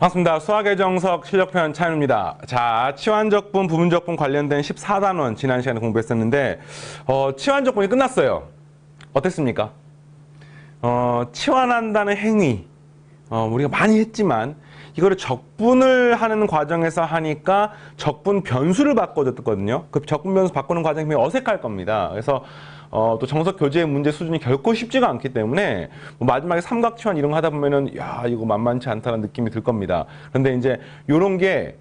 반갑습니다. 수학의 정석 실력편 차윤입니다. 자, 치환적분, 부분적분 관련된 14단원 지난 시간에 공부했었는데 치환적분이 끝났어요. 어땠습니까? 치환한다는 행위 우리가 많이 했지만 이거를 적분을 하는 과정에서 하니까 적분 변수를 바꿔줬거든요. 그 적분 변수 바꾸는 과정이 굉장히 어색할 겁니다. 그래서 또 정석 교재의 문제 수준이 결코 쉽지가 않기 때문에 뭐 마지막에 삼각치환 이런 거 하다 보면은 야 이거 만만치 않다는 느낌이 들 겁니다. 그런데 이제 이런 게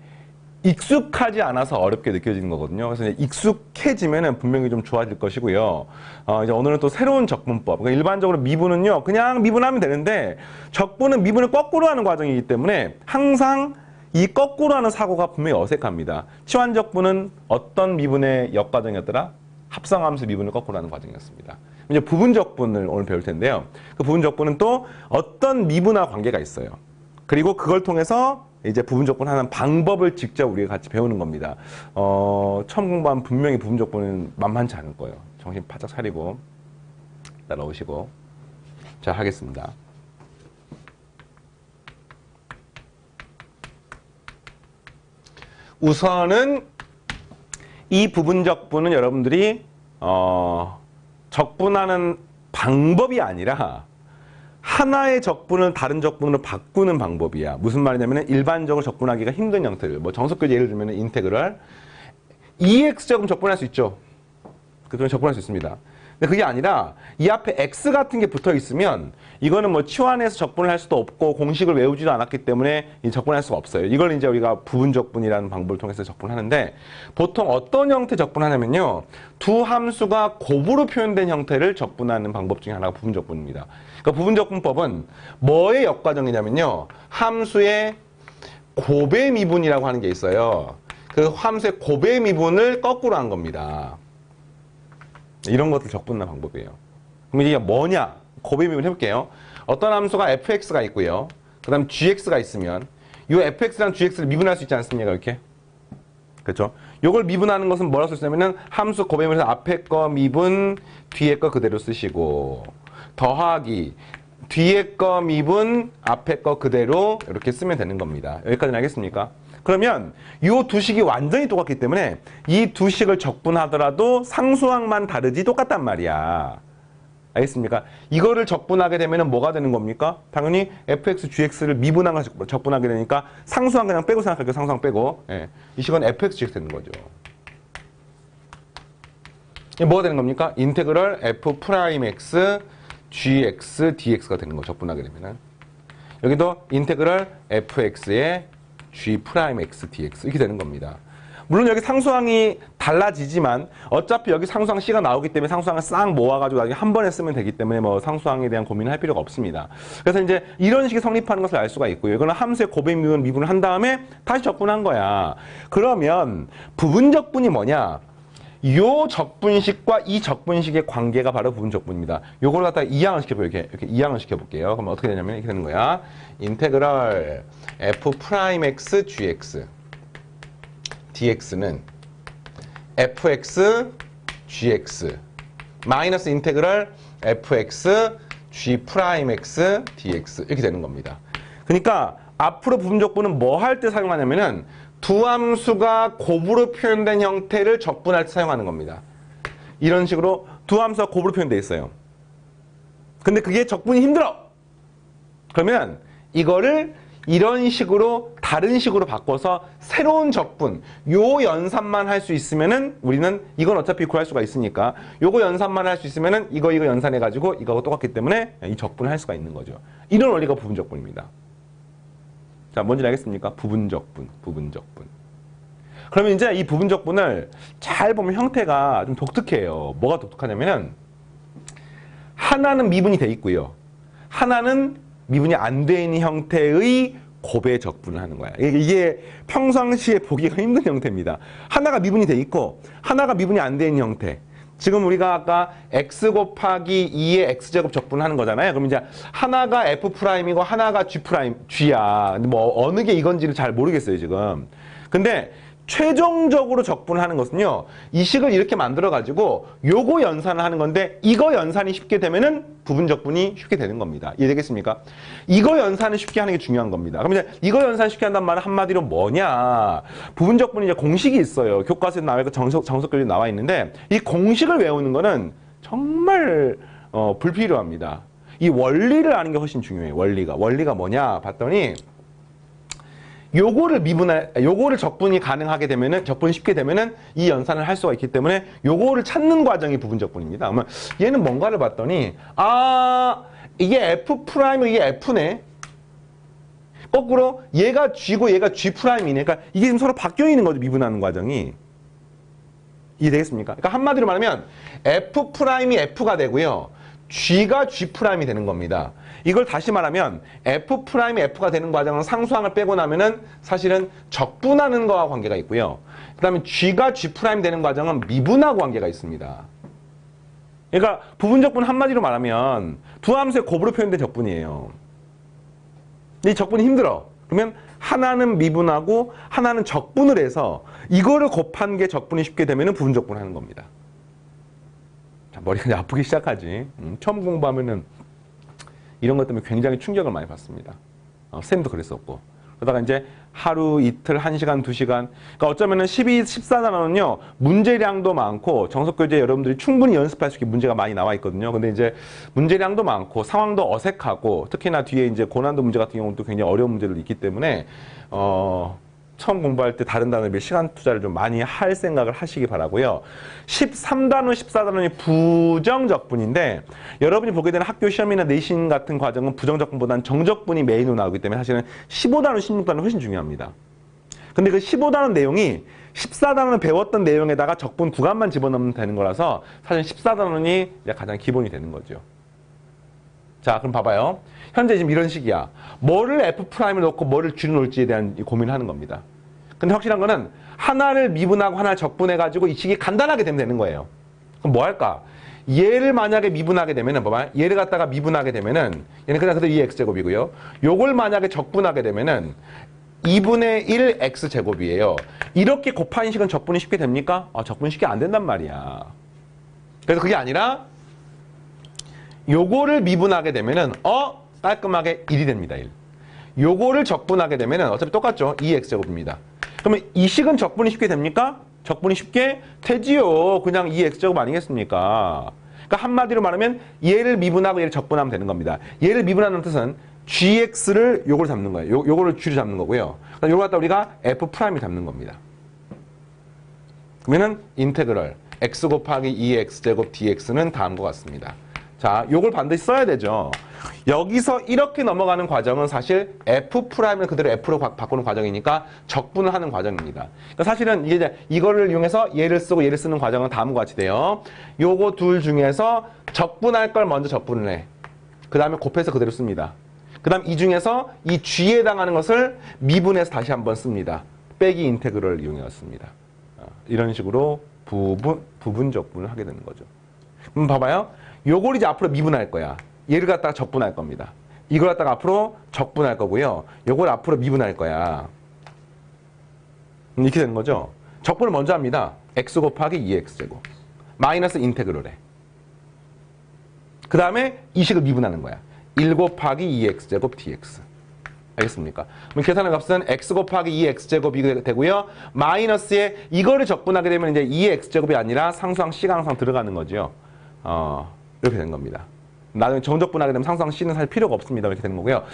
익숙하지 않아서 어렵게 느껴지는 거거든요. 그래서 이제 익숙해지면은 분명히 좀 좋아질 것이고요. 이제 오늘은 또 새로운 적분법. 그러니까 일반적으로 미분은요, 그냥 미분하면 되는데 적분은 미분을 거꾸로 하는 과정이기 때문에 항상 이 거꾸로 하는 사고가 분명히 어색합니다. 치환적분은 어떤 미분의 역과정이었더라? 합성함수 미분을 거꾸로 하는 과정이었습니다. 이제 부분적분을 오늘 배울 텐데요. 그 부분적분은 또 어떤 미분과 관계가 있어요. 그리고 그걸 통해서 이제 부분적분 하는 방법을 직접 우리가 같이 배우는 겁니다. 처음 공부하면 분명히 부분적분은 만만치 않을 거예요. 정신 바짝 차리고 따라오시고. 자, 하겠습니다. 우선은 이 부분적분은 여러분들이 적분하는 방법이 아니라 하나의 적분을 다른 적분으로 바꾸는 방법이야. 무슨 말이냐면 일반적으로 적분하기가 힘든 형태를 뭐 정석교재 예를 들면 인테그랄 EX제곱 적분할 수 있죠. 그래서 적분할 수 있습니다. 근데 그게 아니라 이 앞에 X 같은 게 붙어 있으면 이거는 뭐 치환해서 적분을 할 수도 없고 공식을 외우지도 않았기 때문에 적분할 수가 없어요. 이걸 이제 우리가 부분적분이라는 방법을 통해서 적분하는데 보통 어떤 형태 적분하냐면요. 두 함수가 곱으로 표현된 형태를 적분하는 방법 중에 하나가 부분적분입니다. 그러니까 부분적분법은 뭐의 역과정이냐면요. 함수의 곱의 미분이라고 하는 게 있어요. 그 함수의 곱의 미분을 거꾸로 한 겁니다. 이런 것들 적분하는 방법이에요. 그럼 이게 뭐냐? 곱의 미분 해볼게요. 어떤 함수가 fx가 있고요. 그 다음 gx가 있으면 이 fx랑 gx를 미분할 수 있지 않습니까? 이렇게. 그렇죠? 이걸 미분하는 것은 뭐라고 쓸 수 있냐면은 함수 곱의 미분에서 앞에 거 미분, 뒤에 거 그대로 쓰시고 더하기 뒤에 거 미분, 앞에 거 그대로 이렇게 쓰면 되는 겁니다. 여기까지는 알겠습니까? 그러면 이 두 식이 완전히 똑같기 때문에 이 두 식을 적분하더라도 상수항만 다르지 똑같단 말이야. 알겠습니까? 이거를 적분하게 되면 뭐가 되는 겁니까? 당연히 fx, gx를 미분한 걸 적분하게 되니까 상수항 그냥 빼고 생각할게요. 상수항 빼고. 예. 이 식은 fx, gx 되는 거죠. 이게 뭐가 되는 겁니까? 인테그럴 f'(x) gx dx가 되는 거 적분하게 되면은. 여기도 인테그럴 fx의 g'x dx 이렇게 되는 겁니다. 물론 여기 상수항이 달라지지만 어차피 여기 상수항 C가 나오기 때문에 상수항을 싹 모아가지고 나중에 한 번에 쓰면 되기 때문에 뭐 상수항에 대한 고민을 할 필요가 없습니다. 그래서 이제 이런 식이 성립하는 것을 알 수가 있고요. 이거는 함수의 곱의 미분을 한 다음에 다시 적분한 거야. 그러면 부분적분이 뭐냐? 요 적분식과 이 적분식의 관계가 바로 부분적분입니다. 요걸 갖다가 이항을 시켜볼게요. 이렇게 이항을 시켜볼게요. 그러면 어떻게 되냐면 이렇게 되는 거야. 인테그럴 f'x gx dx는 fx gx 마이너스 인테그럴 fx g'x dx 이렇게 되는 겁니다. 그러니까 앞으로 부분적분은 뭐 할 때 사용하냐면은 두 함수가 곱으로 표현된 형태를 적분할 때 사용하는 겁니다. 이런 식으로 두 함수가 곱으로 표현되어 있어요. 근데 그게 적분이 힘들어. 그러면 이거를 이런 식으로 다른 식으로 바꿔서 새로운 적분, 요 연산만 할 수 있으면은 우리는 이건 어차피 구할 수가 있으니까 요거 연산만 할 수 있으면은 이거 연산해가지고 이거하고 똑같기 때문에 이 적분을 할 수가 있는 거죠. 이런 원리가 부분적분입니다. 자, 뭔지 알겠습니까? 부분적분. 그러면 이제 이 부분적분을 잘 보면 형태가 좀 독특해요. 뭐가 독특하냐면은 하나는 미분이 돼 있고요. 하나는 미분이 안 돼 있는 형태의 곱의 적분을 하는 거야. 이게 평상시에 보기가 힘든 형태입니다. 하나가 미분이 돼 있고 하나가 미분이 안 돼 있는 형태. 지금 우리가 아까 x 곱하기 2의 x제곱 적분하는 거잖아요. 그럼 이제 하나가 f'이고 하나가 g'야. 뭐 어느 게 이건지를 잘 모르겠어요, 지금. 근데 최종적으로 적분하는 것은요, 이 식을 이렇게 만들어가지고 요거 연산을 하는 건데, 이거 연산이 쉽게 되면은 부분 적분이 쉽게 되는 겁니다. 이해되겠습니까? 이거 연산을 쉽게 하는 게 중요한 겁니다. 그럼 이제 이거 연산 쉽게 한다는 말은 한마디로 뭐냐? 부분 적분이 이제 공식이 있어요. 교과서에 나와 있고 정석교재에 나와 있는데, 이 공식을 외우는 거는 정말 불필요합니다. 이 원리를 아는 게 훨씬 중요해요. 원리가 뭐냐 봤더니, 요거를 적분이 가능하게 되면은, 적분이 쉽게 되면은 이 연산을 할 수가 있기 때문에 요거를 찾는 과정이 부분 적분입니다. 그러면 얘는 뭔가를 봤더니, 이게 F'이고 이게 F네. 거꾸로 얘가 G고 얘가 G'이네. 그러니까 이게 지금 서로 바뀌어 있는 거죠, 미분하는 과정이. 이해되겠습니까? 그러니까 한마디로 말하면 F'이 F가 되고요. G가 G'이 되는 겁니다. 이걸 다시 말하면 F'이 F가 되는 과정은 상수항을 빼고 나면은 사실은 적분하는 거와 관계가 있고요. 그 다음에 G가 G' 되는 과정은 미분하고 관계가 있습니다. 그러니까 부분적분 한마디로 말하면 두 함수의 곱으로 표현된 적분이에요. 근데 이 적분이 힘들어. 그러면 하나는 미분하고 하나는 적분을 해서 이거를 곱한 게 적분이 쉽게 되면은 부분적분 하는 겁니다. 자, 머리가 이제 아프기 시작하지. 처음 공부하면은 이런 것 때문에 굉장히 충격을 많이 받습니다. 쌤도 그랬었고. 그러다가 이제 하루, 이틀, 1시간, 2시간. 그러니까 어쩌면은 14단원은요, 문제량도 많고, 정석교재 여러분들이 충분히 연습할 수 있게 문제가 많이 나와 있거든요. 근데 이제 문제량도 많고, 상황도 어색하고, 특히나 뒤에 이제 고난도 문제 같은 경우도 굉장히 어려운 문제들이 있기 때문에, 처음 공부할 때 다른 단어에 비해 시간 투자를 좀 많이 할 생각을 하시기 바라고요. 13단원, 14단원이 부정적분인데 여러분이 보게 되는 학교 시험이나 내신 같은 과정은 부정적분보다는 정적분이 메인으로 나오기 때문에 사실은 15단원, 16단원이 훨씬 중요합니다. 근데 그 15단원 내용이 14단원을 배웠던 내용에다가 적분 구간만 집어넣으면 되는 거라서 사실 14단원이 가장 기본이 되는 거죠. 자, 그럼 봐봐요. 현재 지금 이런 식이야. 뭐를 F'을 놓고 뭐를 G를 놓을지에 대한 고민을 하는 겁니다. 근데 확실한 거는 하나를 미분하고 하나를 적분해가지고 이 식이 간단하게 되면 되는 거예요. 그럼 뭐 할까? 얘를 만약에 미분하게 되면은, 봐봐. 얘를 갖다가 미분하게 되면은, 얘는 그냥 그대로 2x제곱이고요. 요걸 만약에 적분하게 되면은 2분의 1 x제곱이에요. 이렇게 곱한 식은 적분이 쉽게 됩니까? 적분이 쉽게 안 된단 말이야. 그래서 그게 아니라 요거를 미분하게 되면은 깔끔하게 1이 됩니다. 1. 요거를 적분하게 되면은 어차피 똑같죠. 2x제곱입니다. 그러면 이 식은 적분이 쉽게 됩니까? 적분이 쉽게 되지요. 그냥 2x제곱 아니겠습니까? 그러니까 한마디로 말하면 얘를 미분하고 얘를 적분하면 되는 겁니다. 얘를 미분하는 뜻은 gx를 요걸 잡는 거예요. 요거를 g를 잡는 거고요. 요걸 갖다 우리가 f'을 잡는 겁니다. 그러면은 인테그럴 x 곱하기 2x제곱 dx는 다음과 같습니다. 자, 요걸 반드시 써야 되죠. 여기서 이렇게 넘어가는 과정은 사실 F'을 그대로 F로 바꾸는 과정이니까 적분을 하는 과정입니다. 그러니까 사실은 이제 이거를 이용해서 얘를 쓰고 얘를 쓰는 과정은 다음과 같이 돼요. 요거 둘 중에서 적분할 걸 먼저 적분을 해. 그 다음에 곱해서 그대로 씁니다. 그 다음 이 중에서 이 G에 해당하는 것을 미분해서 다시 한번 씁니다. 빼기 인테그럴을 이용해왔습니다. 이런 식으로 부분 적분을 하게 되는 거죠. 그럼 봐봐요. 요걸 이제 앞으로 미분할 거야. 얘를 갖다가 적분할 겁니다. 이걸 갖다가 앞으로 적분할 거고요. 요걸 앞으로 미분할 거야. 이렇게 되는 거죠. 적분을 먼저 합니다. x 곱하기 2x제곱. 마이너스 인테그럴에. 그 다음에 이 식을 미분하는 거야. 1 곱하기 2x제곱 dx. 알겠습니까? 그럼 계산의 값은 x 곱하기 2x제곱이 되고요. 마이너스에 이거를 적분하게 되면 이제 2x제곱이 아니라 상수항 c가 항상 들어가는 거죠. 이렇게 된 겁니다. 나중에 정적분하게 되면 상수항 C는 살 필요가 없습니다. 이렇게 되는 거고요.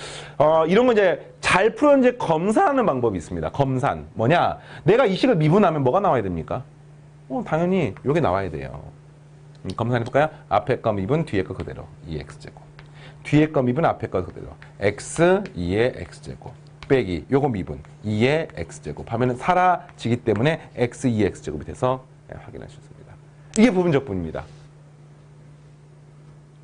이런 거 이제 잘 풀어 이제 검산하는 방법이 있습니다. 검산. 뭐냐? 내가 이 식을 미분하면 뭐가 나와야 됩니까? 당연히 이게 나와야 돼요. 검산해볼까요? 앞에 거 미분, 뒤에 거 그대로. 2x제곱. 뒤에 거 미분, 앞에 거 그대로. x, 2의 x제곱. 빼기, 요거 미분, 2의 x제곱. 하면은 사라지기 때문에 x, 2x제곱이 돼서 확인할 수 있습니다. 이게 부분적분입니다.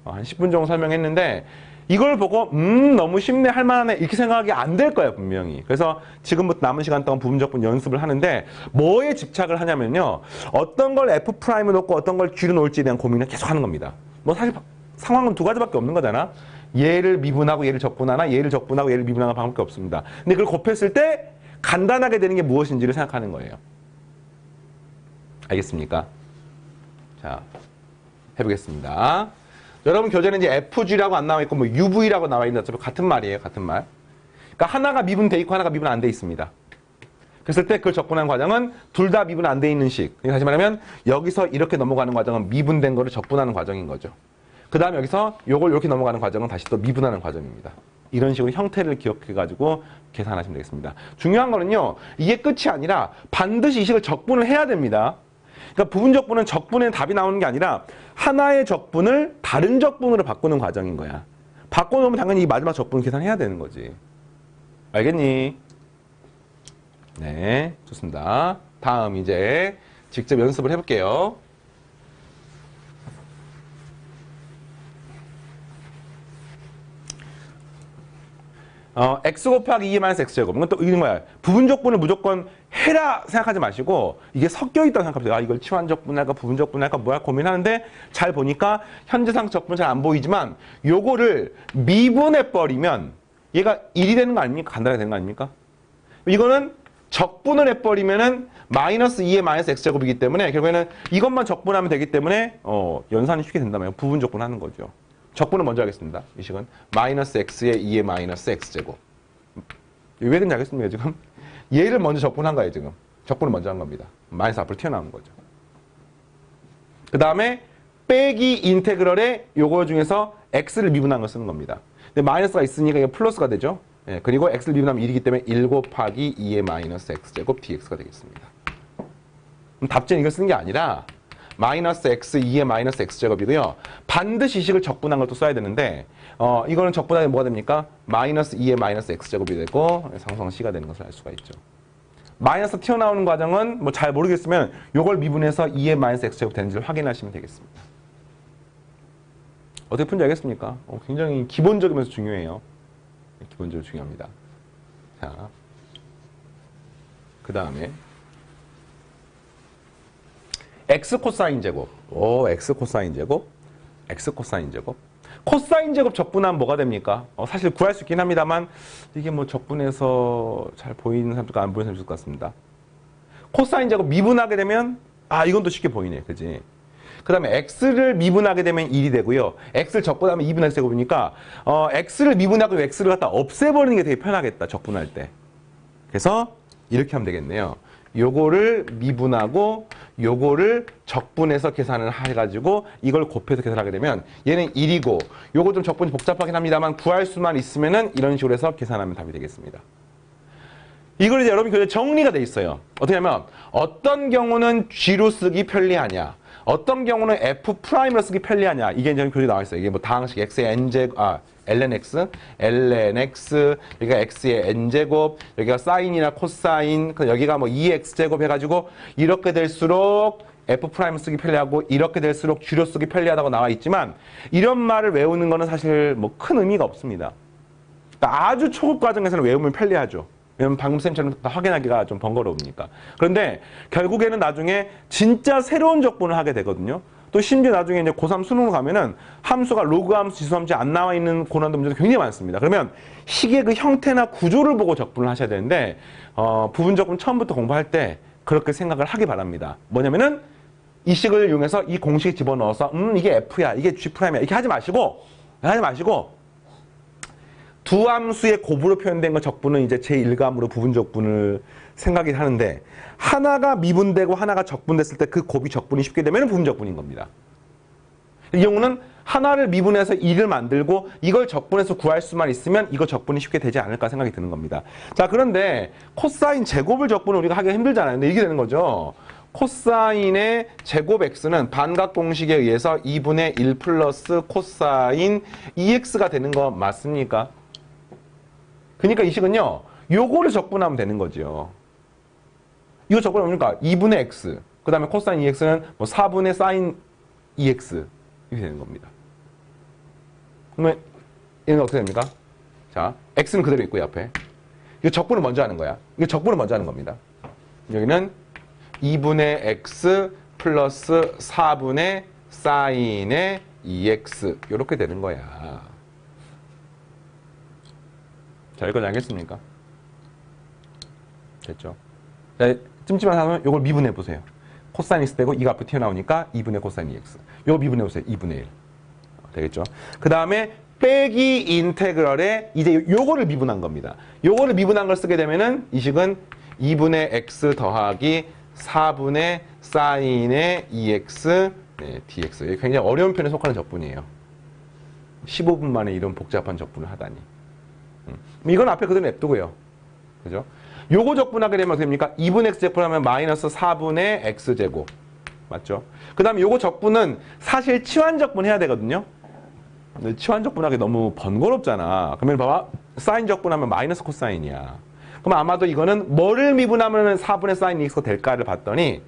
한 10분 정도 설명했는데 이걸 보고 너무 쉽네 할 만하네 이렇게 생각하기 안 될 거예요 분명히. 그래서 지금부터 남은 시간 동안 부분적분 연습을 하는데 뭐에 집착을 하냐면요. 어떤 걸 F'을 놓고 어떤 걸 G로 놓을지에 대한 고민을 계속 하는 겁니다. 뭐 사실 상황은 두 가지밖에 없는 거잖아. 얘를 미분하고 얘를 적분하나 얘를 적분하고 얘를 미분하는 방법밖에 없습니다. 근데 그걸 곱했을 때 간단하게 되는 게 무엇인지를 생각하는 거예요. 알겠습니까? 자, 해보겠습니다. 여러분 교재는 이제 FG라고 안 나와 있고 뭐 UV라고 나와 있는데 어차피 같은 말이에요. 같은 말. 그러니까 하나가 미분돼 있고 하나가 미분 안 돼 있습니다. 그랬을 때 그걸 적분하는 과정은 둘 다 미분 안 돼 있는 식. 다시 말하면 여기서 이렇게 넘어가는 과정은 미분된 거를 적분하는 과정인 거죠. 그 다음에 여기서 요걸 이렇게 넘어가는 과정은 다시 또 미분하는 과정입니다. 이런 식으로 형태를 기억해가지고 계산하시면 되겠습니다. 중요한 거는요. 이게 끝이 아니라 반드시 이 식을 적분을 해야 됩니다. 그러니까 부분적분은 적분에 답이 나오는 게 아니라 하나의 적분을 다른 적분으로 바꾸는 과정인 거야. 바꿔놓으면 당연히 이 마지막 적분 계산해야 되는 거지. 알겠니? 네, 좋습니다. 다음 이제 직접 연습을 해볼게요. x 곱하기 2 x제곱. 이건 또 이런 거야. 부분적분을 무조건 해라 생각하지 마시고 이게 섞여 있다고 생각합니다. 아, 이걸 치환적분할까 부분적분할까 뭐야 고민하는데 잘 보니까 현재상 적분 잘 안 보이지만 요거를 미분해 버리면 얘가 1이 되는 거 아닙니까? 간단하게 되는 거 아닙니까? 이거는 적분을 해버리면은 마이너스 2의 마이너스 x제곱이기 때문에 결국에는 이것만 적분하면 되기 때문에 연산이 쉽게 된다면 부분적분 하는 거죠. 적분을 먼저 하겠습니다. 이 식은 마이너스 x의 2의 마이너스 x제곱. 왜 그런지 알겠습니까 지금? 얘를 먼저 적분한 거예요 지금. 적분을 먼저 한 겁니다. 마이너스 앞으로 튀어나오는 거죠. 그 다음에 빼기 인테그럴에 요거 중에서 x를 미분한 걸 쓰는 겁니다. 근데 마이너스가 있으니까 이게 플러스가 되죠. 예, 그리고 x를 미분하면 1이기 때문에 1 곱하기 2의 마이너스 x제곱 dx가 되겠습니다. 그럼 답지는 이걸 쓰는 게 아니라 마이너스 x 2의 마이너스 x제곱이고요. 반드시 이 식을 적분한 걸 또 써야 되는데 이거는 적분하면 뭐가 됩니까? 마이너스 2의 마이너스 x제곱이 되고 상수항 c가 되는 것을 알 수가 있죠. 마이너스 튀어나오는 과정은 뭐 잘 모르겠으면 이걸 미분해서 2의 마이너스 x제곱 되는지를 확인하시면 되겠습니다. 어떻게 푼지 알겠습니까? 굉장히 기본적이면서 중요해요. 기본적으로 중요합니다. 자, 그 다음에 x 코사인 제곱. x 코사인 제곱. x 코사인 제곱. 코사인 제곱 적분하면 뭐가 됩니까? 사실 구할 수 있긴 합니다만 이게 뭐 적분해서 잘 보이는 사람들과 안 보이는 사람들 있을 것 같습니다. 코사인 제곱 미분하게 되면 이건 또 쉽게 보이네. 그지? 그 다음에 x를 미분하게 되면 1이 되고요. x를 적분하면 2분의 x제곱이니까 x를 미분하고 x를 갖다 없애버리는 게 되게 편하겠다. 적분할 때. 그래서 이렇게 하면 되겠네요. 요거를 미분하고 요거를 적분해서 계산을 해가지고 이걸 곱해서 계산하게 되면 얘는 1이고 요거 좀 적분이 복잡하긴 합니다만 구할 수만 있으면은 이런 식으로 해서 계산하면 답이 되겠습니다. 이걸 이제 여러분 교재 정리가 돼 있어요. 어떻게 하면 어떤 경우는 G로 쓰기 편리하냐, 어떤 경우는 F'로 쓰기 편리하냐, 이게 이제 교재에 나와 있어요. 이게 뭐 다항식 X의 N제곱, lnx, 여기가 x의 n제곱, 여기가 사인이나 코사인, 여기가 뭐 2x제곱 해가지고 이렇게 될수록 F' 쓰기 편리하고 이렇게 될수록 G로 쓰기 편리하다고 나와 있지만 이런 말을 외우는 거는 사실 뭐 큰 의미가 없습니다. 그러니까 아주 초급 과정에서는 외우면 편리하죠. 왜냐면 방금 쌤처럼 확인하기가 좀 번거로우니까. 그런데 결국에는 나중에 진짜 새로운 적분을 하게 되거든요. 또 심지어 나중에 이제 고3 수능으로 가면은 함수가 로그 함수, 지수 함수 안 나와 있는 고난도 문제도 굉장히 많습니다. 그러면 식의 그 형태나 구조를 보고 적분을 하셔야 되는데 부분 적분 처음부터 공부할 때 그렇게 생각을 하기 바랍니다. 뭐냐면은 이 식을 이용해서 이 공식에 집어넣어서 이게 F야, 이게 G'이야 이렇게 하지 마시고 두 함수의 곱으로 표현된 거 적분은 이제 제1감으로 부분 적분을 생각이 하는데 하나가 미분되고 하나가 적분됐을 때 그 곱이 적분이 쉽게 되면 부분 적분인 겁니다. 이 경우는 하나를 미분해서 2를 만들고 이걸 적분해서 구할 수만 있으면 이거 적분이 쉽게 되지 않을까 생각이 드는 겁니다. 자, 그런데 코사인 제곱을 적분을 우리가 하기가 힘들잖아요. 근데 이게 되는 거죠. 코사인의 제곱 x는 반각 공식에 의해서 2분의 1 플러스 코사인 2x가 되는 거 맞습니까? 그러니까 이 식은요, 요거를 적분하면 되는 거죠. 이거 적분하면 뭡니까? 2분의 x, 그 다음에 코사인 2x는 뭐 4분의 사인 2x 이렇게 되는 겁니다. 그러면 얘는 어떻게 됩니까? 자, x는 그대로 있고요, 옆에. 이거 적분을 먼저 하는 거야. 이거 적분을 먼저 하는 겁니다. 여기는 2분의 x 플러스 4분의 사인의 2x 이렇게 되는 거야. 자, 이거 알겠습니까? 됐죠? 자, 찜찜한 사람은 이걸 미분해 보세요. 코사인 x 되고 2가 앞으로 튀어나오니까 2분의 코사인 2x. 요거 미분해 보세요. 2분의 1. 되겠죠? 그 다음에 빼기 인테그럴에 이제 요거를 미분한 겁니다. 요거를 미분한 걸 쓰게 되면은 이 식은 2분의 x 더하기 4분의 사인의 2x 네, dx. 굉장히 어려운 편에 속하는 적분이에요. 15분 만에 이런 복잡한 적분을 하다니. 이건 앞에 그대로 냅두고요. 그죠? 요거 적분하게 되면 어떻게 됩니까? 2분의 x 제곱하면 마이너스 4분의 x제곱. 맞죠? 그 다음에 요거 적분은 사실 치환 적분 해야 되거든요. 근데 치환 적분하기 너무 번거롭잖아. 그러면 봐봐. 사인 적분하면 마이너스 코사인이야. 그럼 아마도 이거는 뭐를 미분하면 4분의 사인 2x가 될까를 봤더니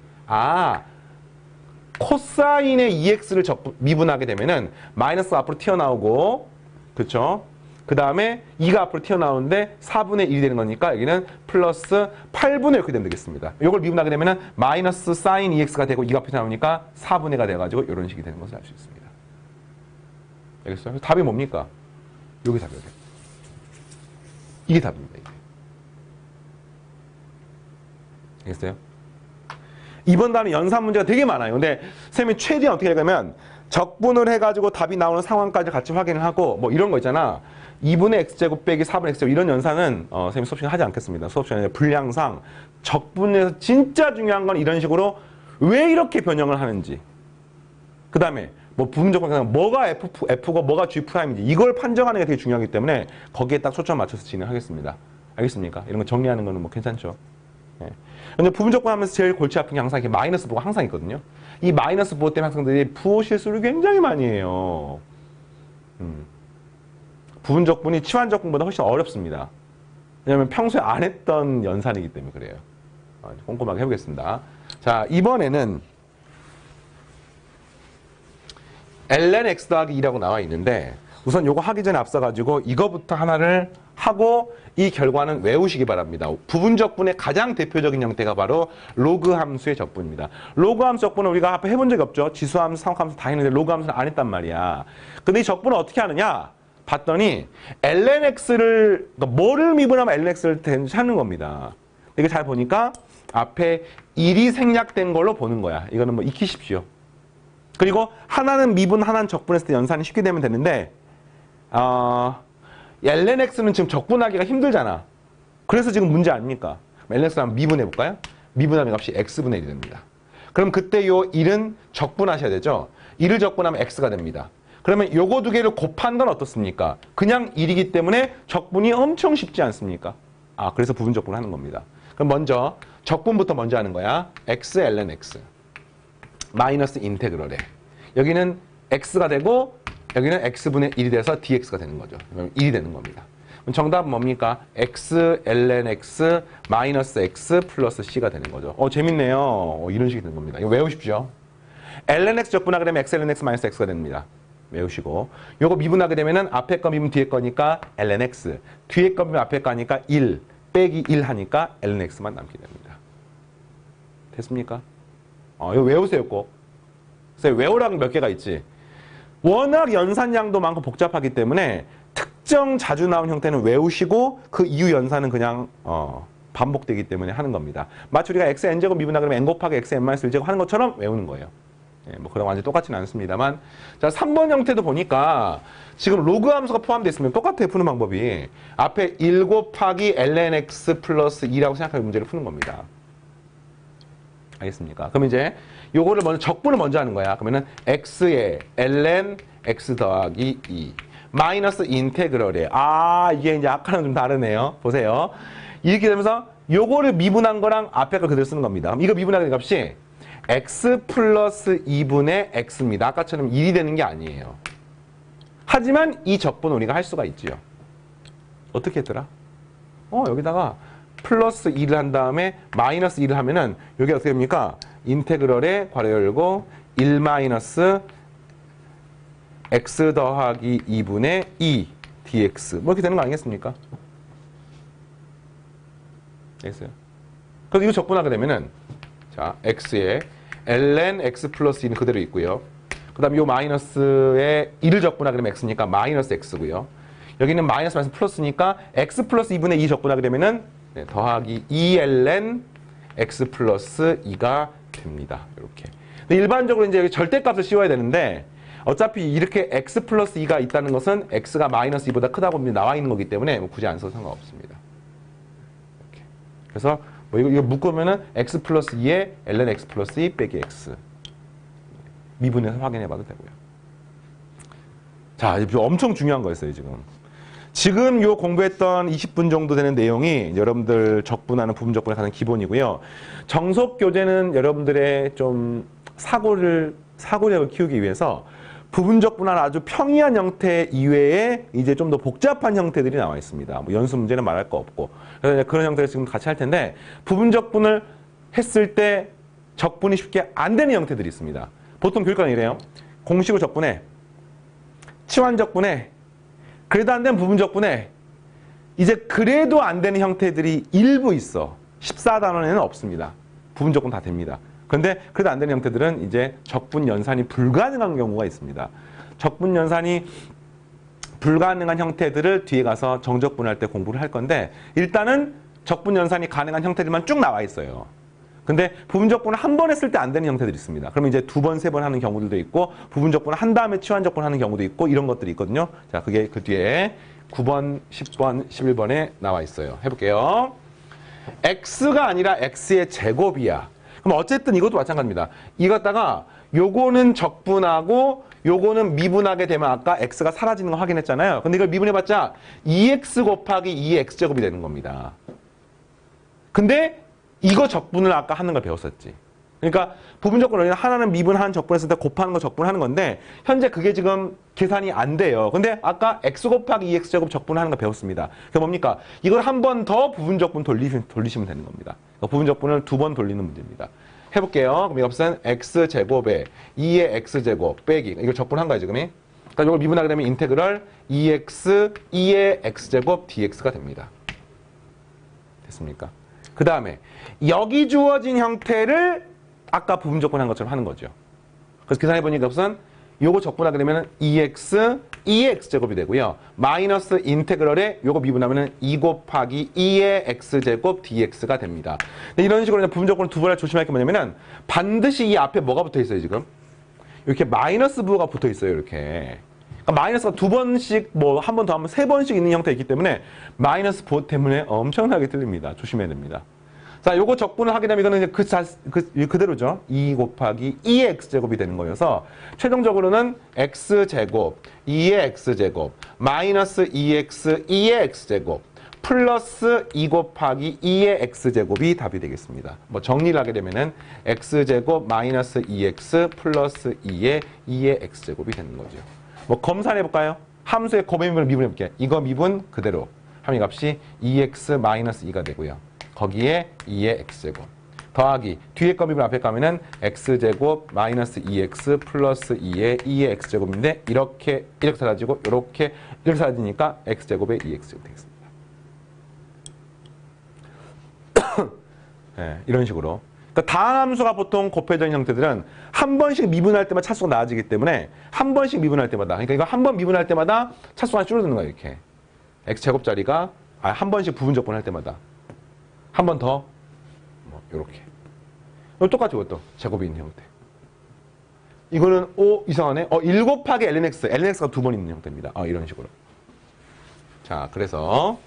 코사인의 2x를 미분하게 되면은 마이너스 앞으로 튀어나오고 그쵸? 그 다음에 2가 앞으로 튀어나오는데 4분의 1이 되는 거니까 여기는 플러스 8분의 이렇게 되면 되겠습니다. 이걸 미분하게 되면은 마이너스 사인 2x가 되고 2가 앞으로 튀어나오니까 4분의가 돼가지고 이런 식이 되는 것을 알 수 있습니다. 알겠어요? 답이 뭡니까? 여기 답이에요. 이게 답입니다. 이게. 알겠어요? 이번 단은 연산 문제가 되게 많아요. 근데 선생님이 최대한 어떻게 하냐면 적분을 해가지고 답이 나오는 상황까지 같이 확인을 하고 뭐 이런 거 있잖아. 2분의 x제곱 빼기 4분의 x제곱 이런 연산은 선생님 수업 시간에 하지 않겠습니다. 수업 시간에 분량상 적분에서 진짜 중요한 건 이런 식으로 왜 이렇게 변형을 하는지 그 다음에 뭐 부분적분 뭐가 F고 뭐가 G'인지 이걸 판정하는 게 되게 중요하기 때문에 거기에 딱 초점 맞춰서 진행하겠습니다. 알겠습니까? 이런 거 정리하는 거는 뭐 괜찮죠? 네. 근데 부분적분 하면서 제일 골치 아픈 게 항상 이렇게 마이너스 부호가 항상 있거든요. 이 마이너스 부호 때문에 학생들이 부호 실수를 굉장히 많이 해요. 부분적분이 치환적분보다 훨씬 어렵습니다. 왜냐하면 평소에 안 했던 연산이기 때문에 그래요. 꼼꼼하게 해보겠습니다. 자, 이번에는 ln x 더하기 2라고 나와 있는데 우선 요거 하기 전에 앞서가지고 이거부터 하나를 하고 이 결과는 외우시기 바랍니다. 부분적분의 가장 대표적인 형태가 바로 로그 함수의 적분입니다. 로그 함수 적분은 우리가 앞에 해본 적이 없죠. 지수함수, 상함수 다 했는데 로그 함수는 안 했단 말이야. 근데 이 적분을 어떻게 하느냐? 봤더니 ln x를 그러니까 뭐를 미분하면 ln x를 찾는 겁니다. 이거 잘 보니까 앞에 1이 생략된 걸로 보는 거야. 이거는 뭐 익히십시오. 그리고 하나는 미분, 하나는 적분했을 때 연산이 쉽게 되면 되는데 ln x는 지금 적분하기가 힘들잖아. 그래서 지금 문제 아닙니까? ln x를 한번 미분해볼까요? 미분하는 값이 x분의 1이 됩니다. 그럼 그때 요 1은 적분하셔야 되죠? 1을 적분하면 x가 됩니다. 그러면 요거 두 개를 곱한 건 어떻습니까? 그냥 1이기 때문에 적분이 엄청 쉽지 않습니까? 그래서 부분 적분을 하는 겁니다. 그럼 먼저 적분부터 먼저 하는 거야. x ln x 마이너스 인테그럴에 여기는 x가 되고 여기는 x분의 1이 돼서 dx가 되는 거죠. 그러면 1이 되는 겁니다. 그럼 정답은 뭡니까? x ln x 마이너스 x 플러스 c가 되는 거죠. 재밌네요. 이런 식이 되는 겁니다. 이거 외우십시오. ln x 적분하게 되면 x ln x 마이너스 x가 됩니다. 외우시고 요거 미분하게 되면은 앞에 거 미분 뒤에 거니까 ln x 뒤에 거 미분 앞에 거니까 1 빼기 1 하니까 ln x만 남게 됩니다. 됐습니까? 이거 외우세요 꼭. 그래서 외우라는 몇 개가 있지. 워낙 연산량도 많고 복잡하기 때문에 특정 자주 나온 형태는 외우시고 그 이후 연산은 그냥 반복되기 때문에 하는 겁니다. 마치 우리가 x n제곱 미분하게 되면 n 곱하기 x n-1제곱 하는 것처럼 외우는 거예요. 뭐 그런 완전히 똑같지는 않습니다만 자 3번 형태도 보니까 지금 로그 함수가 포함되어 있으면 똑같아요. 푸는 방법이 앞에 1 곱하기 ln x 플러스 2라고 생각하는 문제를 푸는 겁니다. 알겠습니까? 그럼 이제 요거를 먼저 적분을 먼저 하는 거야. 그러면은 x에 ln x 더하기 2 마이너스 인테그럴에 이게 이제 아까랑 좀 다르네요. 보세요. 이렇게 되면서 요거를 미분한 거랑 앞에 걸 그대로 쓰는 겁니다. 그럼 이거 미분하게 된 값이 x 플러스 2분의 x입니다. 아까처럼 1이 되는 게 아니에요. 하지만 이 적분을 우리가 할 수가 있지요. 어떻게 했더라? 여기다가 플러스 2를 한 다음에 마이너스 2를 하면은 여기 어떻게 됩니까? 인테그럴에 괄호 열고 1 마이너스 x 더하기 2분의 2 dx 뭐 이렇게 되는 거 아니겠습니까? 알겠어요? 그래서 이거 적분하게 되면은 자 x에 ln x 플러스 2는 그대로 있고요. 그 다음에 이 마이너스에 1을 적분하게 되면 x니까 마이너스 x고요. 여기는 마이너스 플러스니까 x 플러스 2분의 2 적분하게 되면은 더하기 2ln x 플러스 2가 됩니다. 이렇게. 근데 일반적으로 이제 여기 절대값을 씌워야 되는데 어차피 이렇게 x 플러스 2가 있다는 것은 x가 마이너스 2보다 크다고 나와 있는 거기 때문에 뭐 굳이 안 써도 상관없습니다. 이렇게. 그래서 뭐 이거 묶으면은 x 플러스 2에 ln x 플러스 2 빼기 x 미분해서 확인해 봐도 되고요. 자, 이제 엄청 중요한 거였어요, 지금. 지금 요 공부했던 20분 정도 되는 내용이 여러분들 적분하는 부분적분의 가장 기본이고요. 정속 교재는 여러분들의 좀 사고력을 키우기 위해서 부분적분하는 아주 평이한 형태 이외에 이제 좀 더 복잡한 형태들이 나와 있습니다. 뭐 연수 문제는 말할 거 없고. 그래서 그런 형태를 지금 같이 할 텐데 부분적분을 했을 때 적분이 쉽게 안 되는 형태들이 있습니다. 보통 교육과는 이래요. 공식으로 적분해. 치환적분해. 그래도 안 되는 부분적분해. 이제 그래도 안 되는 형태들이 일부 있어. 14단원에는 없습니다. 부분적분 다 됩니다. 그런데 그래도 안 되는 형태들은 이제 적분 연산이 불가능한 경우가 있습니다. 적분 연산이 불가능한 형태들을 뒤에 가서 정적분할 때 공부를 할 건데 일단은 적분 연산이 가능한 형태들만 쭉 나와 있어요. 근데 부분적분을 한 번 했을 때 안 되는 형태들이 있습니다. 그러면 이제 두 번, 세 번 하는 경우들도 있고 부분적분을 한 다음에 치환적분 하는 경우도 있고 이런 것들이 있거든요. 자, 그게 그 뒤에 9번, 10번, 11번에 나와 있어요. 해볼게요. x가 아니라 x의 제곱이야. 그럼 어쨌든 이것도 마찬가지입니다. 이 갖다가 요거는 적분하고 요거는 미분하게 되면 아까 x가 사라지는 거 확인했잖아요. 근데 이걸 미분해봤자 2x 곱하기 2x제곱이 되는 겁니다. 근데 이거 적분을 아까 하는 걸 배웠었지. 그러니까 부분적분을 하나는 미분한 적분했을 때 곱하는 거 적분하는 건데 현재 그게 지금 계산이 안 돼요. 근데 아까 x 곱하기 2x제곱 적분하는 거 배웠습니다. 그게 뭡니까? 이걸 한 번 더 부분적분 돌리시면 되는 겁니다. 부분적분을 두 번 돌리는 문제입니다. 해볼게요. 그럼 이것은 x제곱에 2의 x제곱 빼기 이걸 적분한 거예요 지금이. 그러니까 이걸 미분하게 되면 인테그럴 2x 2의 x제곱 dx가 됩니다. 됐습니까? 그 다음에 여기 주어진 형태를 아까 부분적분 한 것처럼 하는 거죠. 그래서 계산해보니까 우선 요거 적분하게 되면 2x 2x제곱이 되고요. 마이너스 인테그럴에 요거 미분하면 2 곱하기 2의 x제곱 dx가 됩니다. 이런 식으로 부분적분을 두 번 조심할 게 뭐냐면은 반드시 이 앞에 뭐가 붙어 있어요 지금? 이렇게 마이너스 부호가 붙어 있어요 이렇게. 그러니까 마이너스가 두 번씩 뭐 한 번 더 하면 세 번씩 있는 형태가 있기 때문에 마이너스 부호 때문에 엄청나게 틀립니다. 조심해야 됩니다. 자, 요거 적분을 하게 되면 이거는 이제 그대로죠. 2 곱하기 2의 x제곱이 되는 거여서 최종적으로는 x제곱 2의 x제곱 마이너스 2x 2의 x제곱 플러스 2 곱하기 2의 x제곱이 답이 되겠습니다. 뭐 정리를 하게 되면은 x제곱 마이너스 2x 플러스 2의 x제곱이 되는 거죠. 뭐 검사해 볼까요? 함수의 곱의 미분을 미분해 볼게요. 이거 미분 그대로 함의 값이 2x 마이너스 2가 되고요. 거기에 2의 x제곱 더하기 뒤에 거 미분 앞에 가면은 x제곱 마이너스 2x 플러스 2의 x제곱인데 이렇게 사라지고 이렇게 사라지니까 x제곱에 2x제곱 되겠습니다. 네, 이런 식으로. 그러니까 다항함수가 보통 곱해진 형태들은 한 번씩 미분할 때마다 차수가 나아지기 때문에 한 번씩 미분할 때마다 그러니까 이거 한 번 미분할 때마다 차수가 줄어드는 거예요. 이렇게 x제곱짜리가 한 번씩 부분적분할 때마다 한 번 더 뭐 요렇게 똑같이 이것도 제곱이 있는 형태. 이거는 이상하네. 1 곱하기 lnx가 두 번 있는 형태입니다. 이런 식으로. 자, 그래서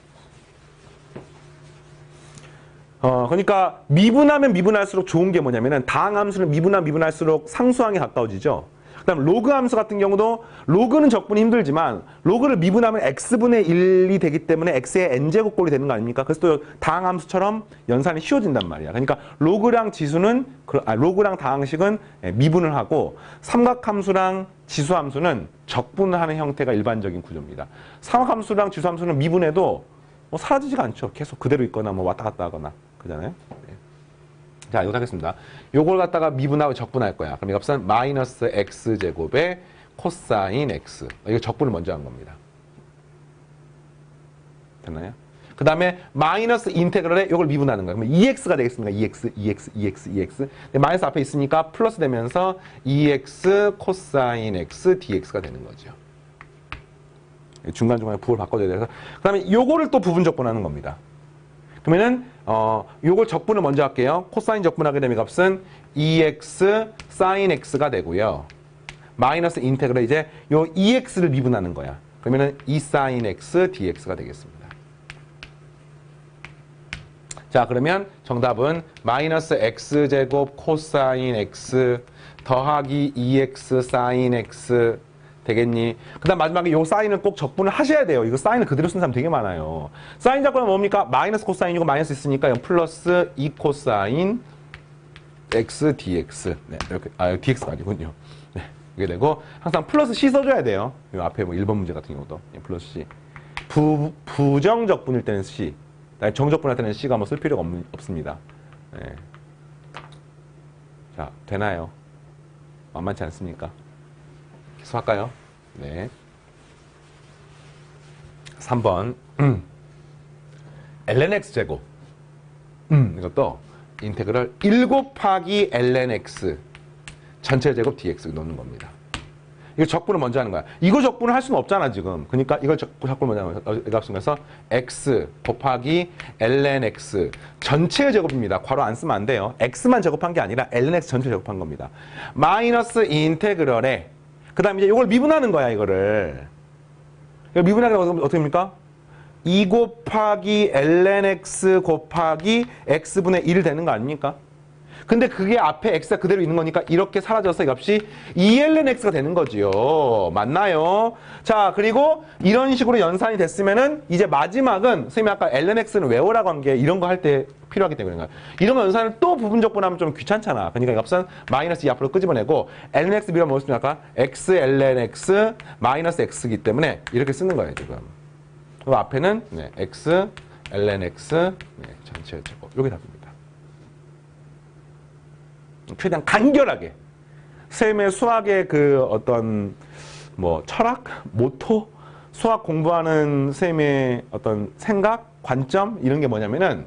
그러니까 미분하면 미분할수록 좋은 게 뭐냐면은 다항함수는 미분할수록 상수항에 가까워지죠. 그다음 로그 함수 같은 경우도 로그는 적분이 힘들지만 로그를 미분하면 x분의 1이 되기 때문에 x의 n제곱꼴이 되는 거 아닙니까? 그래서 또 다항함수처럼 연산이 쉬워진단 말이야. 그러니까 로그랑 다항식은 미분을 하고 삼각함수랑 지수함수는 적분을 하는 형태가 일반적인 구조입니다. 삼각함수랑 지수함수는 미분해도 뭐 사라지지가 않죠. 계속 그대로 있거나 뭐 왔다 갔다 하거나 그잖아요. 네. 자, 이거 하겠습니다. 요걸 갖다가 미분하고 적분할 거야. 그럼 이것은 마이너스 x제곱에 코사인 x. 이거 적분을 먼저 한 겁니다. 됐나요? 그 다음에 마이너스 인테그럴에 이걸 미분하는 거예요. 그러면 2x가 되겠습니까? 2x. 근데 마이너스 앞에 있으니까 플러스 되면서 2x 코사인 x dx가 되는 거죠. 중간중간에 부호를 바꿔줘야 돼서. 그 다음에 요거를 또 부분 적분하는 겁니다. 그럼 그러면은 요걸 적분을 먼저 할게요. 코사인 적분하게 되면 값은 2x sin x가 되고요. 마이너스 인테그럴 이제 요 2x를 미분하는 거야. 그러면은 2 sin x dx가 되겠습니다. 자, 그러면 정답은 마이너스 x제곱 코사인 x 더하기 2x sin x 되겠니? 그 다음 마지막에 요 사인을 꼭 적분을 하셔야 돼요. 이거 사인을 그대로 쓴 사람 되게 많아요. 사인 적분은 뭡니까? 마이너스 코사인이고 마이너스 있으니까 플러스 2 코사인 x dx. 네, 이렇게, dx가 아니군요. 네, 이게 되고 항상 플러스 c 써줘야 돼요. 요 앞에 뭐 1번 문제 같은 경우도 플러스 c. 부정 적분일 때는 c. 정적분할 때는 c가 뭐 쓸 필요가 없습니다. 네. 자, 되나요? 만만치 않습니까? 계속할까요? 네. 3번 lnx 제곱 이것도 인테그럴 1 곱하기 lnx 전체 제곱 dx 넣는 겁니다. 이거 적분을 먼저 하는 거야. 이거 적분을 할 수는 없잖아 지금. 그러니까 이걸 적분을 먼저 하는 거야. 이 값은 그래서 x 곱하기 lnx 전체 제곱입니다. 괄호 안 쓰면 안 돼요. x만 제곱한 게 아니라 lnx 전체 제곱한 겁니다. 마이너스 인테그럴에 그 다음에 이제 이걸 미분하는 거야, 이거를. 미분하게 되면 어떻게 됩니까? 2 곱하기 lnx 곱하기 x분의 1 되는 거 아닙니까? 근데 그게 앞에 x가 그대로 있는 거니까 이렇게 사라져서 이 값이 2lnx가 되는 거지요. 맞나요? 자, 그리고 이런 식으로 연산이 됐으면은 이제 마지막은 선생님이 아까 lnx는 외우라고 한 게 이런 거 할 때 필요하기 때문에 이런 거 연산을 또 부분적분하면 좀 귀찮잖아. 그러니까 이 값은 마이너스 2 앞으로 끄집어내고 lnx 미가 뭐였습니까? 아까 x lnx 마이너스 x이기 때문에 이렇게 쓰는 거예요, 지금. 그 앞에는 네, x lnx 네, 전체 제곱. 요게 답입니다. 최대한 간결하게 쌤의 수학의 그 어떤 뭐 철학, 모토, 수학 공부하는 쌤의 어떤 생각, 관점 이런 게 뭐냐면은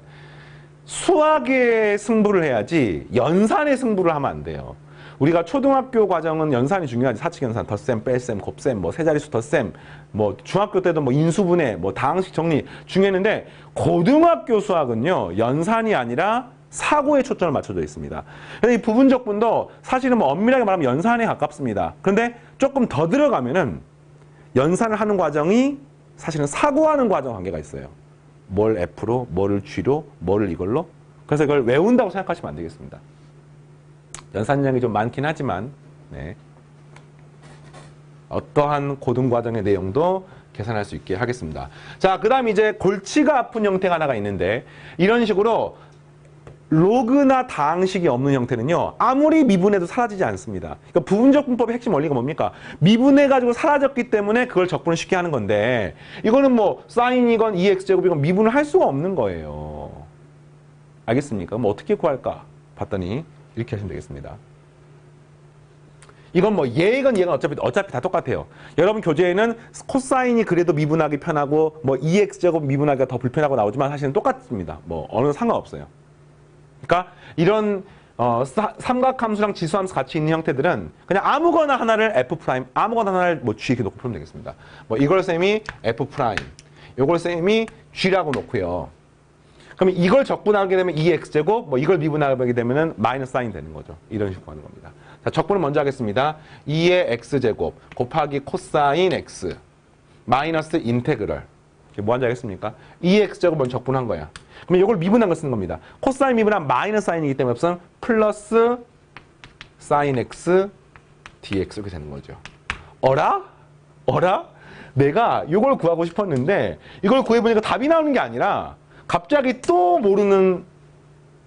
수학의 승부를 해야지 연산의 승부를 하면 안 돼요. 우리가 초등학교 과정은 연산이 중요하지. 사칙 연산, 덧셈, 뺄셈, 곱셈, 뭐 세자릿수 덧셈, 뭐 중학교 때도 뭐 인수분해, 뭐 다항식 정리 중요했는데 고등학교 수학은요 연산이 아니라 사고에 초점을 맞춰져 있습니다. 그래서 이 부분적분도 사실은 뭐 엄밀하게 말하면 연산에 가깝습니다. 그런데 조금 더 들어가면은 연산을 하는 과정이 사실은 사고하는 과정 관계가 있어요. 뭘 F로, 뭐를 G로, 뭐를 이걸로. 그래서 이걸 외운다고 생각하시면 안 되겠습니다. 연산량이 좀 많긴 하지만 네. 어떠한 고등 과정의 내용도 계산할 수 있게 하겠습니다. 자, 그 다음 이제 골치가 아픈 형태가 하나가 있는데 이런 식으로 로그나 다항식이 없는 형태는요 아무리 미분해도 사라지지 않습니다. 그러니까 부분적분법의 핵심 원리가 뭡니까? 미분해가지고 사라졌기 때문에 그걸 적분을 쉽게 하는 건데 이거는 뭐 사인이건 2x제곱이건 미분을 할 수가 없는 거예요. 알겠습니까? 그럼 어떻게 구할까? 봤더니 이렇게 하시면 되겠습니다. 이건 뭐 얘건 얘건 어차피 다 똑같아요. 여러분 교재에는 코사인이 그래도 미분하기 편하고 뭐 2x제곱 미분하기가 더 불편하고 나오지만 사실은 똑같습니다. 뭐 어느 상관없어요. 그러니까 이런 삼각함수랑 지수함수 같이 있는 형태들은 그냥 아무거나 하나를 f 프라임, 아무거나 하나를 뭐 g 이렇게 놓고 풀면 되겠습니다. 뭐 이걸 쌤이 f 프라임, 요걸 쌤이 g라고 놓고요. 그러면 이걸 적분하게 되면 2x제곱, 뭐 이걸 미분하게 되면은 마이너스 사인 되는 거죠. 이런 식으로 하는 겁니다. 자, 적분을 먼저 하겠습니다. 2의 x제곱 곱하기 코사인 x 마이너스 인테그럴. 뭐 한지 알겠습니까? 2x제곱 먼저 적분한 거야. 그러면 이걸 미분한 걸 쓰는 겁니다. 코사인 미분한 마이너스 사인이기 때문에 없으면 플러스 사인 x dx 이렇게 되는 거죠. 어라? 내가 이걸 구하고 싶었는데 이걸 구해보니까 답이 나오는 게 아니라 갑자기 또 모르는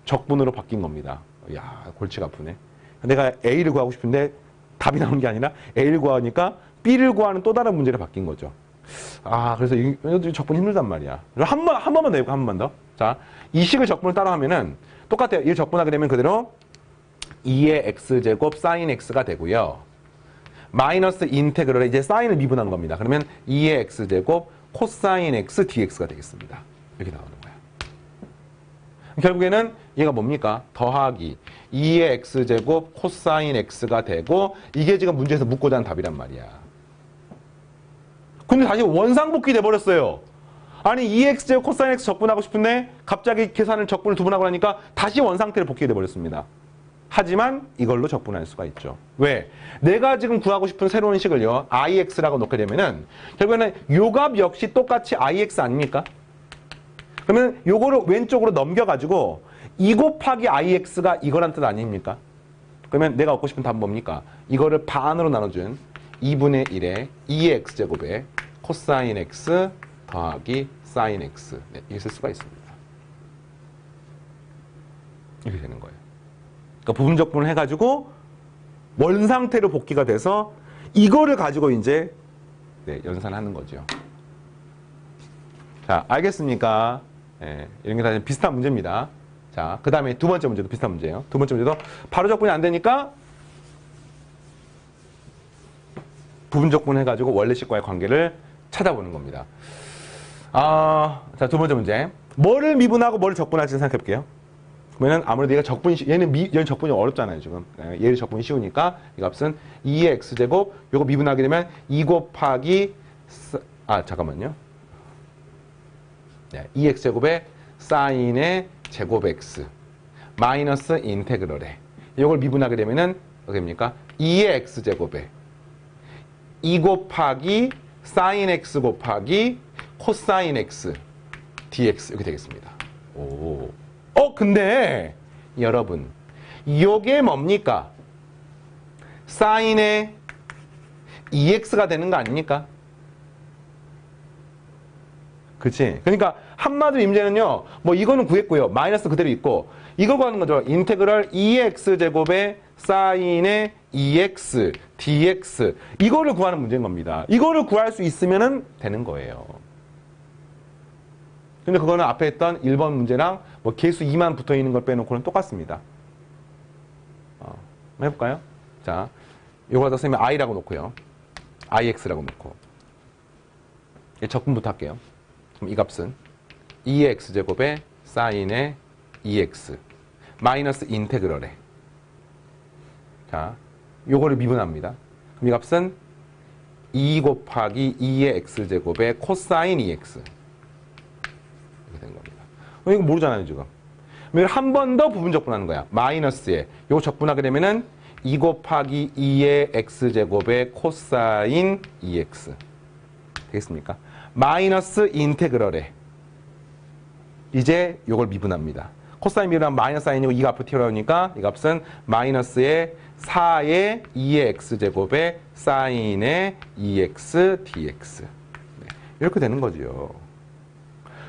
적분으로 바뀐 겁니다. 야, 골치가 아프네. 내가 A를 구하고 싶은데 답이 나오는 게 아니라 A를 구하니까 B를 구하는 또 다른 문제로 바뀐 거죠. 아, 그래서 이 적분 힘들단 말이야. 한 번만 더 해볼까? 한 번만 더. 자, 이 식을 적분을 따라 하면은 똑같아요. 이 적분하게 되면 그대로 2의 x제곱 사인 x가 되고요. 마이너스 인테그럴에 이제 사인을 미분한 겁니다. 그러면 2의 x제곱 코사인 x dx가 되겠습니다. 이렇게 나오는 거야. 결국에는 얘가 뭡니까? 더하기 2의 x제곱 코사인 x가 되고 이게 지금 문제에서 묻고자 하는 답이란 말이야. 근데 다시 원상복귀 돼버렸어요. 아니 2x제곱 코사인 x 적분하고 싶은데 갑자기 계산을 적분을 두 번 하고 나니까 다시 원상태로 복귀돼 버렸습니다. 하지만 이걸로 적분할 수가 있죠. 왜? 내가 지금 구하고 싶은 새로운 식을요. ix라고 놓게 되면은 결국에는 요 값 역시 똑같이 ix 아닙니까? 그러면 요거를 왼쪽으로 넘겨가지고 2 곱하기 ix가 이거란 뜻 아닙니까? 그러면 내가 얻고 싶은 답은 뭡니까? 이거를 반으로 나눠준 2분의 1의 2x제곱에 코사인 x 더하기 사인 x. 네, 이렇게 쓸 수가 있습니다. 이렇게 되는 거예요. 그러니까 부분적분을 해가지고 원상태로 복귀가 돼서 이거를 가지고 이제 네, 연산하는 거죠. 자, 알겠습니까? 네, 이런 게 다 비슷한 문제입니다. 자, 그 다음에 두 번째 문제도 비슷한 문제예요. 두 번째 문제도 바로 적분이 안 되니까 부분적분 해가지고 원래식과의 관계를 찾아보는 겁니다. 자, 두 번째 문제. 뭐를 미분하고 뭐를 적분할지 생각해 볼게요. 그러면 아무래도 얘가 얘는 적분이 어렵잖아요, 지금. 얘를 적분이 쉬우니까 이 값은 2의 x제곱, 요거 미분하게 되면 2 곱하기, 잠깐만요. 네, 2x제곱에 사인의 제곱 x 마이너스 인테그럴에 요걸 미분하게 되면은 어떻게 됩니까? 2의 x제곱에 2 곱하기 사인 x 곱하기 코사인 x dx 이렇게 되겠습니다. 오. 근데 여러분 요게 뭡니까? 사인의 2x가 되는 거 아닙니까? 그치? 그러니까 한마디로 임제는요. 뭐 이거는 구했고요. 마이너스 그대로 있고 이거 구하는 거죠. 인테그럴 2x제곱의 사인의 2x dx 이거를 구하는 문제인 겁니다. 이거를 구할 수 있으면 되는 거예요. 근데 그거는 앞에 했던 1번 문제랑 뭐 개수 2만 붙어 있는 걸 빼놓고는 똑같습니다. 한번 해볼까요? 자, 요거 갖다 쓰면 i라고 놓고요. ix라고 놓고 적분부터 할게요. 그럼 이 값은 2의 x제곱에 사인의 2x 마이너스 인테그럴에 자, 요거를 미분합니다. 그럼 이 값은 2 곱하기 2의 x제곱에 코사인 2x 이렇게 된 겁니다. 이거 모르잖아요, 지금. 그럼 한 번 더 부분적분하는 거야. 마이너스에 요거 적분하게 되면은 2 곱하기 2의 x제곱에 코사인 2x 되겠습니까? 마이너스 인테그럴에 이제 요걸 미분합니다. 코사인 미분하면 마이너스 사인이고 2가 앞으로 튀어나오니까 이 값은 마이너스의 4의 2의 x제곱에 사인의 2x dx 네, 이렇게 되는 거죠.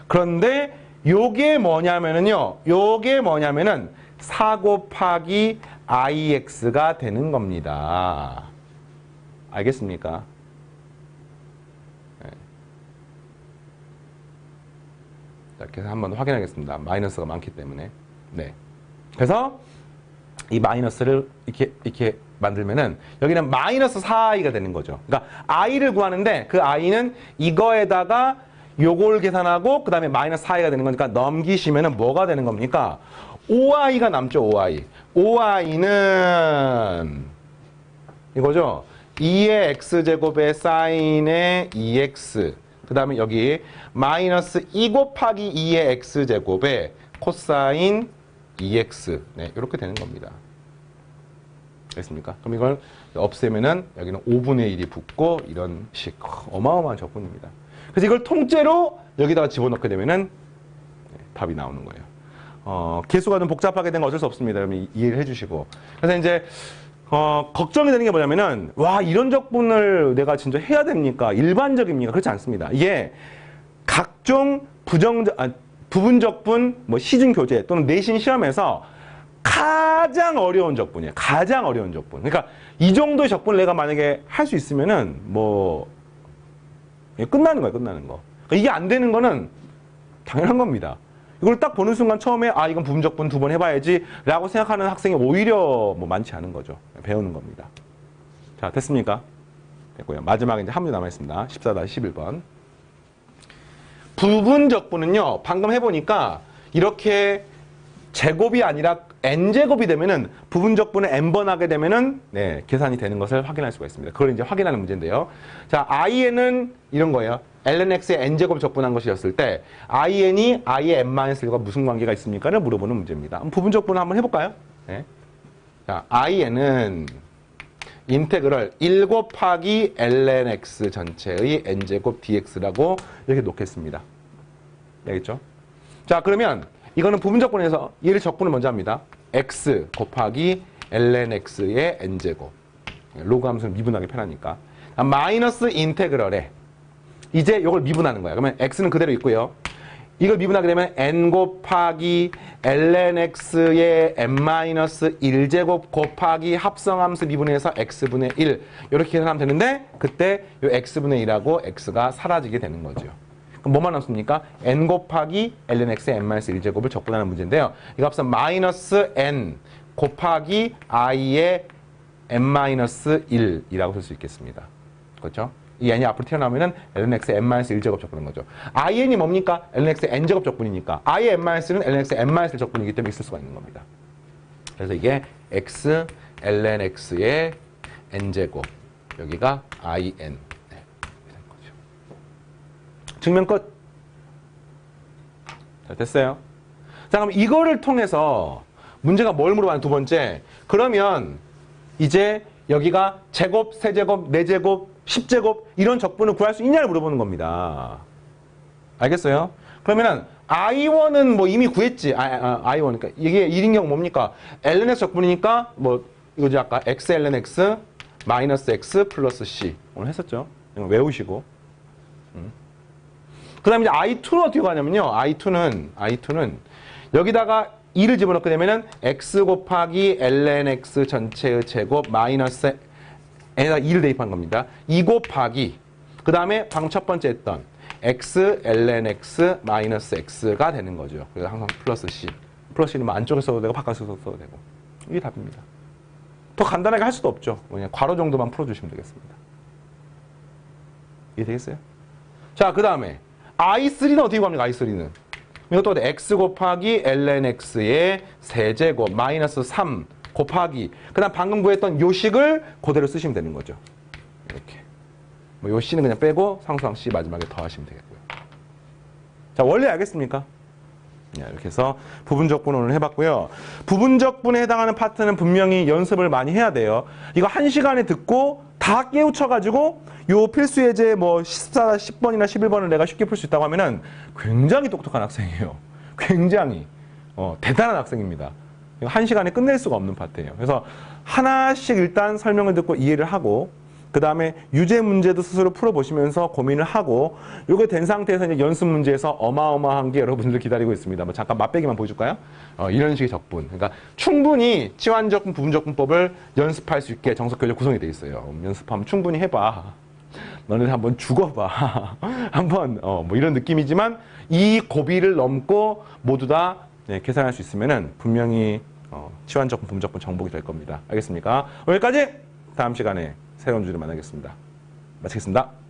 그런데 요게 뭐냐면은요. 요게 뭐냐면은 4 곱하기 ix가 되는 겁니다. 알겠습니까? 네. 자, 그래서 한번 확인하겠습니다. 마이너스가 많기 때문에. 네. 그래서 이 마이너스를 이렇게 만들면은 여기는 마이너스 4i가 되는 거죠. 그러니까 i를 구하는데 그 i는 이거에다가 요걸 계산하고 그 다음에 마이너스 4i가 되는 거니까 넘기시면은 뭐가 되는 겁니까? 5i가 남죠. 5i. 5i는 이거죠. 2의 x제곱의 사인의 2x 그 다음에 여기 마이너스 2 곱하기 2의 x제곱에 코사인 2x 네, 이렇게 되는 겁니다. 됐습니까? 그럼 이걸 없애면은 여기는 5분의 1이 붙고 이런 식 어마어마한 적분입니다. 그래서 이걸 통째로 여기다가 집어넣게 되면은 네, 답이 나오는 거예요. 개수가 좀 복잡하게 된 건 어쩔 수 없습니다. 여러분 이해를 해주시고. 그래서 이제 걱정이 되는 게 뭐냐면은 와 이런 적분을 내가 진짜 해야 됩니까? 일반적입니까? 그렇지 않습니다. 이게 각종 부분적분, 뭐 시중교재 또는 내신 시험에서 가장 어려운 적분이에요. 가장 어려운 적분. 그러니까 이 정도의 적분을 내가 만약에 할 수 있으면은 뭐 끝나는 거예요. 끝나는 거. 그러니까 이게 안 되는 거는 당연한 겁니다. 이걸 딱 보는 순간 처음에 이건 부분적분 2번 해봐야지 라고 생각하는 학생이 오히려 뭐 많지 않은 거죠. 배우는 겁니다. 자, 됐습니까? 됐고요. 마지막에 이제 한 문제 남아있습니다. 14-11번. 부분적분은요, 방금 해보니까 이렇게 제곱이 아니라 n제곱이 되면은 부분적분을 n번 하게 되면은 네, 계산이 되는 것을 확인할 수가 있습니다. 그걸 이제 확인하는 문제인데요. 자, in은 이런 거예요. lnx의 n제곱 적분한 것이었을 때 in이 i의 n-1과 무슨 관계가 있습니까를 물어보는 문제입니다. 부분적분을 한번 해볼까요? 네. 자, in은 인테그럴 1 곱하기 lnx 전체의 n제곱 dx라고 이렇게 놓겠습니다. 알겠죠? 자, 그러면 이거는 부분적분에서 얘를 적분을 먼저 합니다. x 곱하기 lnx의 n제곱. 로그 함수는 미분하기 편하니까. 마이너스 인테그럴에 이제 이걸 미분하는 거야. 그러면 x는 그대로 있고요. 이걸 미분하게 되면 n 곱하기 lnx의 n-1제곱 곱하기 합성함수 미분해서 x분의 1 이렇게 계산하면 되는데 그때 이 x분의 1하고 x가 사라지게 되는 거죠. 그럼 뭐만 남습니까? n 곱하기 lnx의 n-1제곱을 적분하는 문제인데요. 이 값은 마이너스 n 곱하기 i의 n-1이라고 쓸 수 있겠습니다. 그렇죠? 이 n이 앞으로 튀어나오면은 lnx의 n-1제곱 적분인 거죠. in이 뭡니까? lnx의 n제곱 적분이니까 i의 n-는 lnx의 n-1 적분이기 때문에 있을 수가 있는 겁니다. 그래서 이게 x lnx의 n제곱 여기가 in 네, 되는 거죠. 증명 끝. 자, 됐어요. 자, 그럼 이거를 통해서 문제가 뭘 물어봤는 두 번째. 그러면 이제 여기가 제곱, 세제곱, 네제곱, 10제곱 이런 적분을 구할 수 있냐를 물어보는 겁니다. 알겠어요? 그러면은 I1은 뭐 이미 구했지. I1. 그러니까 이게 1인 경우 뭡니까? lnx 적분이니까 뭐 이거지 아까 x lnx 마이너스 x 플러스 c 오늘 했었죠. 이거 외우시고. 그 다음에 이제 I2는 어떻게 가냐면요. I2는 여기다가 2를 집어넣게 되면은 x 곱하기 lnx 전체의 제곱 마이너스 n에다 2를 대입한 겁니다. 2 곱하기 그 다음에 방금 첫 번째 했던 x lnx 마이너스 x가 되는 거죠. 그래서 항상 플러스 c. 플러스 c는 뭐 안쪽에 써도 되고 바깥에 써도 되고. 이게 답입니다. 더 간단하게 할 수도 없죠. 그냥 괄호 정도만 풀어주시면 되겠습니다. 이해 되겠어요? 자, 그 다음에 I3는 어떻게 구합니까? I3는 이것도 x 곱하기 lnx의 세제곱 마이너스 3 곱하기 그 다음 방금 구했던 요 식을 그대로 쓰시면 되는 거죠. 이렇게 뭐 요 c는 그냥 빼고 상수항 c 마지막에 더하시면 되겠고요. 자, 원리 알겠습니까? 이렇게 해서 부분적분 오늘 해봤고요. 부분적분에 해당하는 파트는 분명히 연습을 많이 해야 돼요. 이거 1시간에 듣고 다 깨우쳐가지고 요 필수 예제 뭐 14, 10번이나 11번을 내가 쉽게 풀 수 있다고 하면은 굉장히 똑똑한 학생이에요. 굉장히 대단한 학생입니다. 이거 1시간에 끝낼 수가 없는 파트예요. 그래서 하나씩 일단 설명을 듣고 이해를 하고 그 다음에 유제 문제도 스스로 풀어보시면서 고민을 하고 요게 된 상태에서 이제 연습 문제에서 어마어마한 게 여러분들 기다리고 있습니다. 뭐 잠깐 맛배기만 보여줄까요? 이런 식의 적분. 그러니까 충분히 치환적분, 부분적분법을 연습할 수 있게 정석교재 구성이 돼 있어요. 연습하면 충분히 해봐. 너네들 한번 죽어봐. 한번 뭐 이런 느낌이지만 이 고비를 넘고 모두 다 계산할 수 있으면은 분명히 치환적분, 부분적분 정복이 될 겁니다. 알겠습니까? 오늘까지 다음 시간에 새로운 주제로 만나겠습니다. 마치겠습니다.